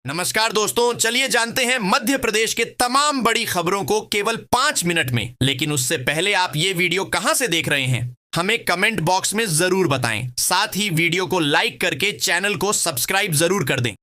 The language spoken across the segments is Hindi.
नमस्कार दोस्तों, चलिए जानते हैं मध्य प्रदेश के तमाम बड़ी खबरों को केवल 5 मिनट में। लेकिन उससे पहले आप ये वीडियो कहां से देख रहे हैं हमें कमेंट बॉक्स में जरूर बताएं। साथ ही वीडियो को लाइक करके चैनल को सब्सक्राइब जरूर कर दें।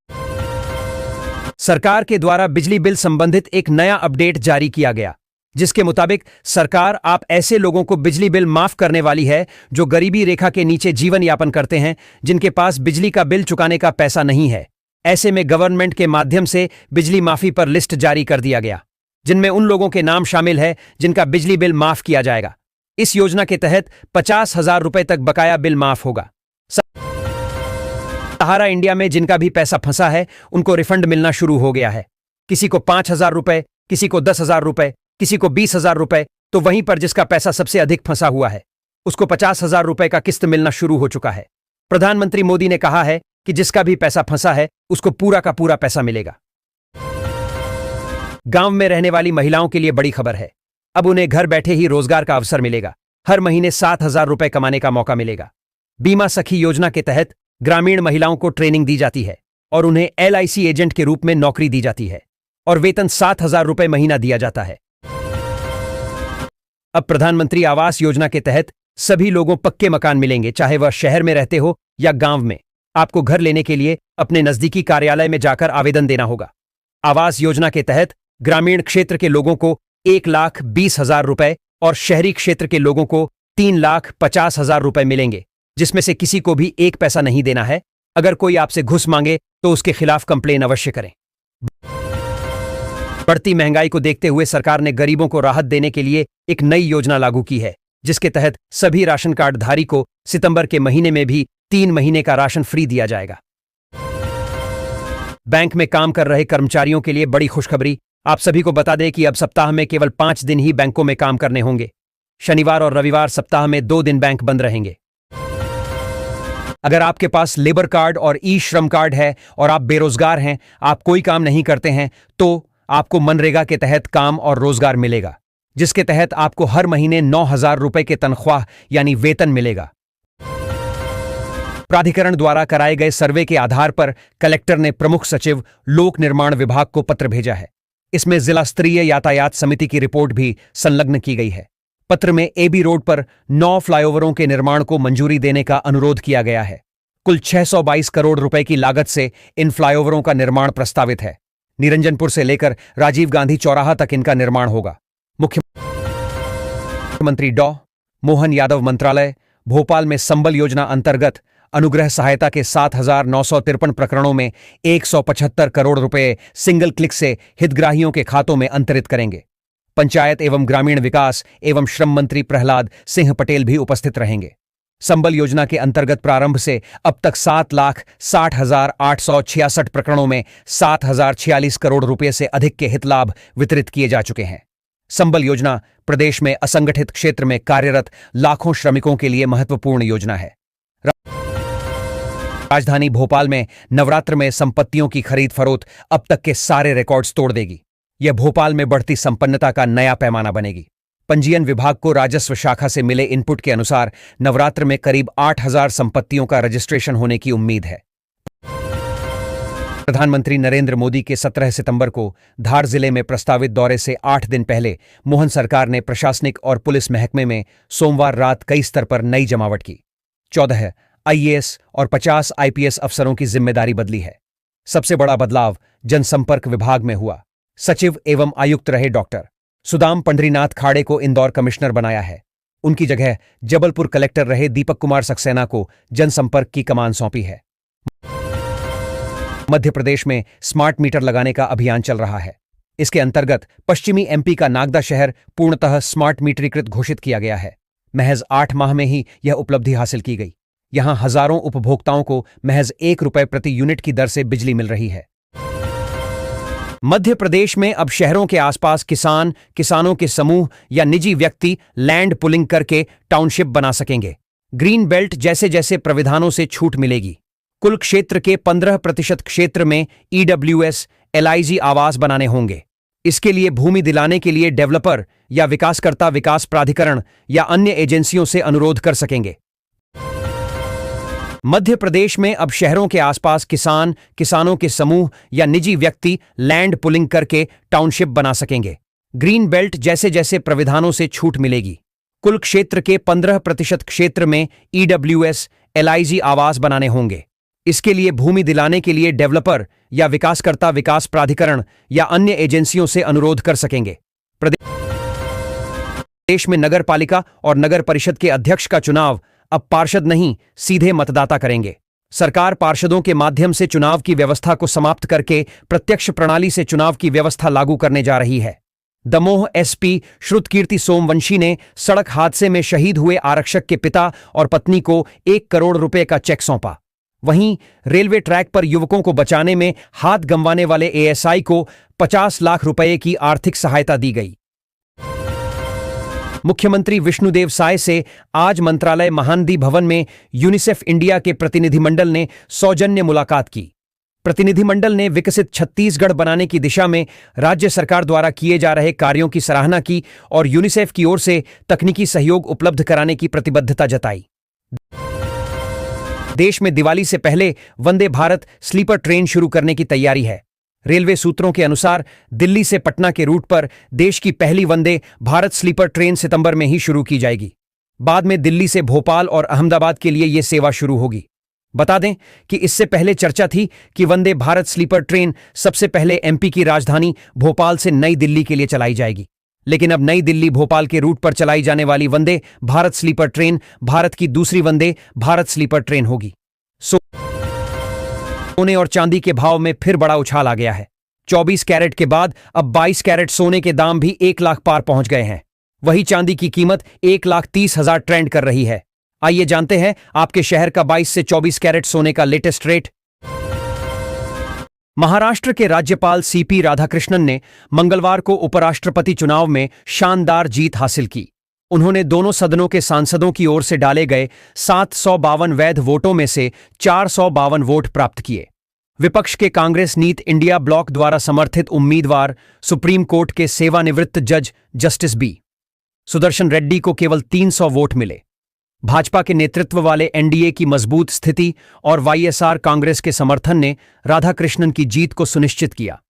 सरकार के द्वारा बिजली बिल संबंधित एक नया अपडेट जारी किया गया, जिसके मुताबिक सरकार आप ऐसे लोगों को बिजली बिल माफ करने वाली है जो गरीबी रेखा के नीचे जीवन यापन करते हैं, जिनके पास बिजली का बिल चुकाने का पैसा नहीं है। ऐसे में गवर्नमेंट के माध्यम से बिजली माफी पर लिस्ट जारी कर दिया गया, जिनमें उन लोगों के नाम शामिल है जिनका बिजली बिल माफ किया जाएगा। इस योजना के तहत 50,000 रुपए तक बकाया बिल माफ होगा। सहारा इंडिया में जिनका भी पैसा फंसा है उनको रिफंड मिलना शुरू हो गया है। किसी को 5,000 रुपए, किसी को 10,000 रुपए, किसी को 20,000 रुपए, तो वहीं पर जिसका पैसा सबसे अधिक फंसा हुआ है उसको 50,000 रुपए का किस्त मिलना शुरू हो चुका है। प्रधानमंत्री मोदी ने कहा है कि जिसका भी पैसा फंसा है उसको पूरा का पूरा पैसा मिलेगा। गांव में रहने वाली महिलाओं के लिए बड़ी खबर है। अब उन्हें घर बैठे ही रोजगार का अवसर मिलेगा। हर महीने 7,000 रुपए कमाने का मौका मिलेगा। बीमा सखी योजना के तहत ग्रामीण महिलाओं को ट्रेनिंग दी जाती है और उन्हें LIC एजेंट के रूप में नौकरी दी जाती है और वेतन 7,000 रुपए महीना दिया जाता है। अब प्रधानमंत्री आवास योजना के तहत सभी लोगों पक्के मकान मिलेंगे, चाहे वह शहर में रहते हो या गांव में। आपको घर लेने के लिए अपने नजदीकी कार्यालय में जाकर आवेदन देना होगा। आवास योजना के तहत ग्रामीण क्षेत्र के लोगों को 1,20,000 रुपए और शहरी क्षेत्र के लोगों को 3,50,000 रुपए मिलेंगे, जिसमें से किसी को भी एक पैसा नहीं देना है। अगर कोई आपसे घुस मांगे तो उसके खिलाफ कंप्लेन अवश्य करें। बढ़ती महंगाई को देखते हुए सरकार ने गरीबों को राहत देने के लिए एक नई योजना लागू की है, जिसके तहत सभी राशन कार्ड धारी को सितंबर के महीने में भी 3 महीने का राशन फ्री दिया जाएगा। बैंक में काम कर रहे कर्मचारियों के लिए बड़ी खुशखबरी। आप सभी को बता दें कि अब सप्ताह में केवल 5 दिन ही बैंकों में काम करने होंगे। शनिवार और रविवार सप्ताह में 2 दिन बैंक बंद रहेंगे। अगर आपके पास लेबर कार्ड और ई-श्रम कार्ड है और आप बेरोजगार हैं, आप कोई काम नहीं करते हैं, तो आपको मनरेगा के तहत काम और रोजगार मिलेगा, जिसके तहत आपको हर महीने 9,000 रुपए के तनख्वाह यानी वेतन मिलेगा। प्राधिकरण द्वारा कराए गए सर्वे के आधार पर कलेक्टर ने प्रमुख सचिव लोक निर्माण विभाग को पत्र भेजा है। इसमें जिला स्तरीय यातायात समिति की रिपोर्ट भी संलग्न की गई है। पत्र में AB रोड पर 9 फ्लाईओवरों के निर्माण को मंजूरी देने का अनुरोध किया गया है। कुल 622 करोड़ रुपए की लागत से इन फ्लाईओवरों का निर्माण प्रस्तावित है। निरंजनपुर से लेकर राजीव गांधी चौराहा तक इनका निर्माण होगा। मुख्यमंत्री डॉ मोहन यादव मंत्रालय भोपाल में संबल योजना अंतर्गत अनुग्रह सहायता के 7,953 प्रकरणों में 175 करोड़ रुपए सिंगल क्लिक से हितग्राहियों के खातों में अंतरित करेंगे। पंचायत एवं ग्रामीण विकास एवं श्रम मंत्री प्रहलाद सिंह पटेल भी उपस्थित रहेंगे। संबल योजना के अंतर्गत प्रारंभ से अब तक 7,60,866 प्रकरणों में 7,046 करोड़ रुपए से अधिक के हित लाभ वितरित किए जा चुके हैं। संबल योजना प्रदेश में असंगठित क्षेत्र में कार्यरत लाखों श्रमिकों के लिए महत्वपूर्ण योजना है। राजधानी भोपाल में नवरात्र में संपत्तियों की खरीद फरोख्त अब तक के सारे रिकॉर्ड्स तोड़ देगी। यह भोपाल में बढ़ती संपन्नता का नया पैमाना बनेगी। पंजीयन विभाग को राजस्व शाखा से मिले इनपुट के अनुसार नवरात्र में करीब 8,000 संपत्तियों का रजिस्ट्रेशन होने की उम्मीद है। प्रधानमंत्री नरेंद्र मोदी के 17 सितंबर को धार जिले में प्रस्तावित दौरे से 8 दिन पहले मोहन सरकार ने प्रशासनिक और पुलिस महकमे में सोमवार रात कई स्तर पर नई जमावट की। 14 IAS और 50 IPS अफसरों की जिम्मेदारी बदली है। सबसे बड़ा बदलाव जनसंपर्क विभाग में हुआ। सचिव एवं आयुक्त रहे डॉक्टर सुदाम पंडरीनाथ खाड़े को इंदौर कमिश्नर बनाया है। उनकी जगह जबलपुर कलेक्टर रहे दीपक कुमार सक्सेना को जनसंपर्क की कमान सौंपी है। मध्य प्रदेश में स्मार्ट मीटर लगाने का अभियान चल रहा है। इसके अंतर्गत पश्चिमी MP का नागदा शहर पूर्णतः स्मार्ट मीटरीकृत घोषित किया गया है। महज 8 माह में ही यह उपलब्धि हासिल की गई। यहां हजारों उपभोक्ताओं को महज 1 रुपए प्रति यूनिट की दर से बिजली मिल रही है। मध्य प्रदेश में अब शहरों के आसपास किसानों के समूह या निजी व्यक्ति लैंड पुलिंग करके टाउनशिप बना सकेंगे। ग्रीन बेल्ट जैसे जैसे प्राविधानों से छूट मिलेगी। कुल क्षेत्र के 15% क्षेत्र में EWS LIG आवास बनाने होंगे। इसके लिए भूमि दिलाने के लिए डेवलपर या विकासकर्ता विकास प्राधिकरण या अन्य एजेंसियों से अनुरोध कर सकेंगे। मध्य प्रदेश में अब शहरों के आसपास किसानों के समूह या निजी व्यक्ति लैंड पुलिंग करके टाउनशिप बना सकेंगे। ग्रीन बेल्ट जैसे जैसे प्राविधानों से छूट मिलेगी। कुल क्षेत्र के 15% क्षेत्र में ईडब्ल्यूएस एलआईजी आवास बनाने होंगे। इसके लिए भूमि दिलाने के लिए डेवलपर या विकासकर्ता विकास प्राधिकरण या अन्य एजेंसियों से अनुरोध कर सकेंगे। प्रदेश में नगर पालिका और नगर परिषद के अध्यक्ष का चुनाव अब पार्षद नहीं, सीधे मतदाता करेंगे। सरकार पार्षदों के माध्यम से चुनाव की व्यवस्था को समाप्त करके प्रत्यक्ष प्रणाली से चुनाव की व्यवस्था लागू करने जा रही है। दमोह एसपी श्रुतकीर्ति सोमवंशी ने सड़क हादसे में शहीद हुए आरक्षक के पिता और पत्नी को 1 करोड़ रुपए का चेक सौंपा। वहीं रेलवे ट्रैक पर युवकों को बचाने में हाथ गंवाने वाले एएसआई को 50 लाख रुपए की आर्थिक सहायता दी गई। मुख्यमंत्री विष्णुदेव साय से आज मंत्रालय महानदी भवन में यूनिसेफ इंडिया के प्रतिनिधिमंडल ने सौजन्य मुलाकात की। प्रतिनिधिमंडल ने विकसित छत्तीसगढ़ बनाने की दिशा में राज्य सरकार द्वारा किए जा रहे कार्यों की सराहना की और यूनिसेफ की ओर से तकनीकी सहयोग उपलब्ध कराने की प्रतिबद्धता जताई। देश में दिवाली से पहले वंदे भारत स्लीपर ट्रेन शुरू करने की तैयारी है। रेलवे सूत्रों के अनुसार दिल्ली से पटना के रूट पर देश की पहली वंदे भारत स्लीपर ट्रेन सितंबर में ही शुरू की जाएगी। बाद में दिल्ली से भोपाल और अहमदाबाद के लिए यह सेवा शुरू होगी। बता दें कि इससे पहले चर्चा थी कि वंदे भारत स्लीपर ट्रेन सबसे पहले एमपी की राजधानी भोपाल से नई दिल्ली के लिए चलाई जाएगी, लेकिन अब नई दिल्ली भोपाल के रूट पर चलाई जाने वाली वंदे भारत स्लीपर ट्रेन भारत की दूसरी वंदे भारत स्लीपर ट्रेन होगी। सोने और चांदी के भाव में फिर बड़ा उछाल आ गया है। 24 कैरेट के बाद अब 22 कैरेट सोने के दाम भी 1 लाख पार पहुंच गए हैं। वही चांदी की कीमत 1,30,000 ट्रेंड कर रही है। आइए जानते हैं आपके शहर का 22 से 24 कैरेट सोने का लेटेस्ट रेट। महाराष्ट्र के राज्यपाल सीपी राधाकृष्णन ने मंगलवार को उपराष्ट्रपति चुनाव में शानदार जीत हासिल की। उन्होंने दोनों सदनों के सांसदों की ओर से डाले गए 752 वैध वोटों में से 452 वोट प्राप्त किए। विपक्ष के कांग्रेस नीत इंडिया ब्लॉक द्वारा समर्थित उम्मीदवार सुप्रीम कोर्ट के सेवानिवृत्त जज जस्टिस बी सुदर्शन रेड्डी को केवल 300 वोट मिले। भाजपा के नेतृत्व वाले एनडीए की मजबूत स्थिति और वाईएसआर कांग्रेस के समर्थन ने राधाकृष्णन की जीत को सुनिश्चित किया।